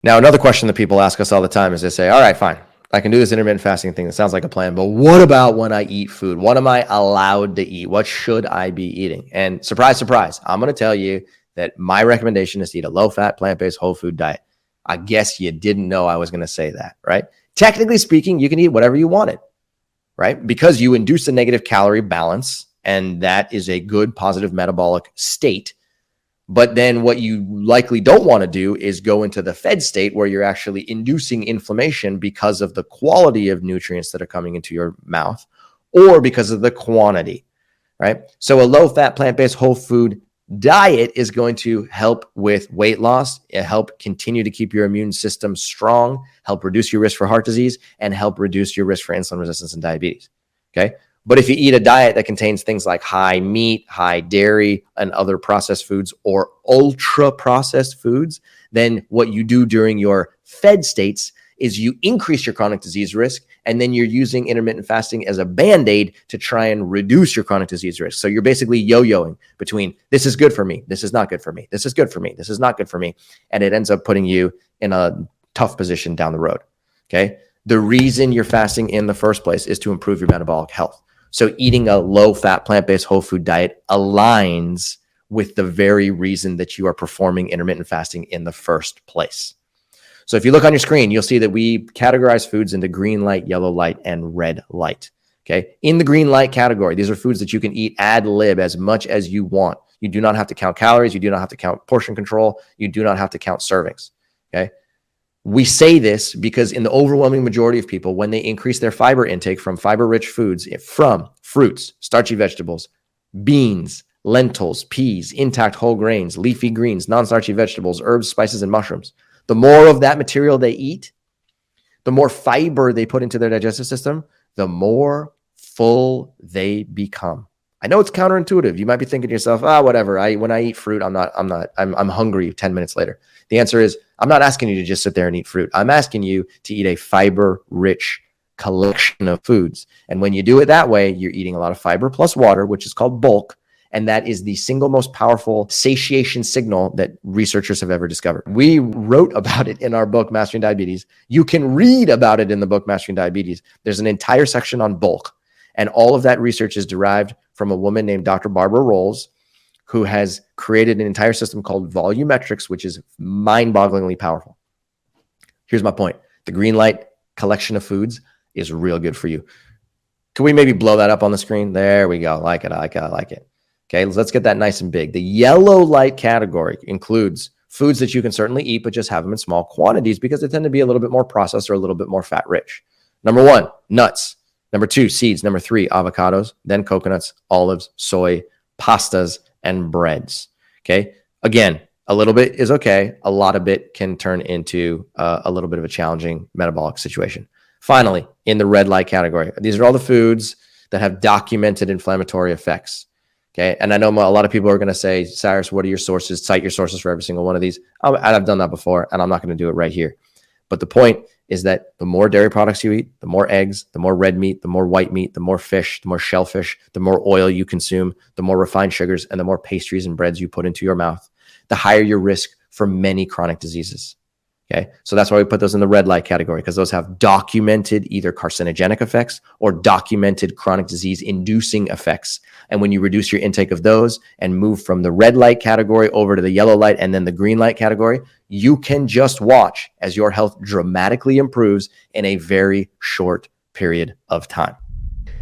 Now, another question that people ask us all the time is they say, all right, fine, I can do this intermittent fasting thing. That sounds like a plan, but what about when I eat food? What am I allowed to eat? What should I be eating? And surprise, surprise, I'm going to tell you that my recommendation is to eat a low-fat, plant-based, whole food diet. I guess you didn't know I was going to say that, right? Technically speaking, you can eat whatever you wanted, right? Because you induce a negative calorie balance, and that is a good positive metabolic state. But then what you likely don't want to do is go into the fed state where you're actually inducing inflammation because of the quality of nutrients that are coming into your mouth or because of the quantity, right? So a low-fat, plant-based, whole food diet is going to help with weight loss, help continue to keep your immune system strong, help reduce your risk for heart disease, and help reduce your risk for insulin resistance and diabetes, okay? But if you eat a diet that contains things like high meat, high dairy, and other processed foods or ultra processed foods, then what you do during your fed states is you increase your chronic disease risk, and then you're using intermittent fasting as a band-aid to try and reduce your chronic disease risk. So you're basically yo-yoing between this is good for me, this is not good for me, this is good for me, this is not good for me, and it ends up putting you in a tough position down the road, okay? The reason you're fasting in the first place is to improve your metabolic health. So eating a low-fat, plant-based, whole food diet aligns with the very reason that you are performing intermittent fasting in the first place. So if you look on your screen, you'll see that we categorize foods into green light, yellow light, and red light. Okay. In the green light category, these are foods that you can eat ad lib as much as you want. You do not have to count calories. You do not have to count portion control. You do not have to count servings. Okay. We say this because in the overwhelming majority of people, when they increase their fiber intake from fiber-rich foods, from fruits, starchy vegetables, beans, lentils, peas, intact whole grains, leafy greens, non-starchy vegetables, herbs, spices, and mushrooms, the more of that material they eat, the more fiber they put into their digestive system, the more full they become. I know it's counterintuitive. You might be thinking to yourself, whatever. When I eat fruit, I'm hungry 10 minutes later. The answer is, I'm not asking you to just sit there and eat fruit. I'm asking you to eat a fiber-rich collection of foods. And when you do it that way, you're eating a lot of fiber plus water, which is called bulk. And that is the single most powerful satiation signal that researchers have ever discovered. We wrote about it in our book, Mastering Diabetes. You can read about it in the book, Mastering Diabetes. There's an entire section on bulk. And all of that research is derived from a woman named Dr. Barbara Rolls, who has created an entire system called volumetrics, which is mind-bogglingly powerful. Here's my point. The green light collection of foods is real good for you. Can we maybe blow that up on the screen? There we go. I like it. Okay, let's get that nice and big. The yellow light category includes foods that you can certainly eat, but just have them in small quantities because they tend to be a little bit more processed or a little bit more fat rich. Number 1, nuts. Number 2, seeds. Number 3, avocados, then coconuts, olives, soy, pastas, and breads. Okay. Again, a little bit is okay. A lot of it can turn into a little bit of a challenging metabolic situation. Finally, in the red light category, these are all the foods that have documented inflammatory effects. Okay. And I know a lot of people are going to say, Cyrus, what are your sources? Cite your sources for every single one of these. I've done that before, and I'm not going to do it right here. But the point is that the more dairy products you eat, the more eggs, the more red meat, the more white meat, the more fish, the more shellfish, the more oil you consume, the more refined sugars, and the more pastries and breads you put into your mouth, the higher your risk for many chronic diseases. Okay. So that's why we put those in the red light category, because those have documented either carcinogenic effects or documented chronic disease inducing effects. And when you reduce your intake of those and move from the red light category over to the yellow light and then the green light category, you can just watch as your health dramatically improves in a very short period of time.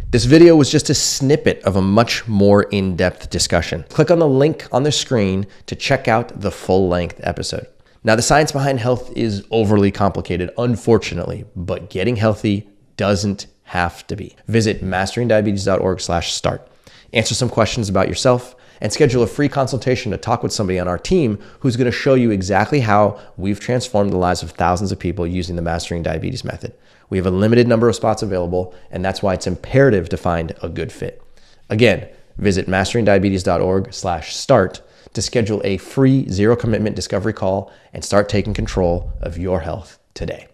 This video was just a snippet of a much more in-depth discussion. Click on the link on the screen to check out the full-length episode. Now, the science behind health is overly complicated, unfortunately, but getting healthy doesn't have to be. Visit masteringdiabetes.org/start. Answer some questions about yourself and schedule a free consultation to talk with somebody on our team who's going to show you exactly how we've transformed the lives of thousands of people using the Mastering Diabetes method. We have a limited number of spots available, and that's why it's imperative to find a good fit. Again, visit masteringdiabetes.org/start to schedule a free zero commitment discovery call and start taking control of your health today.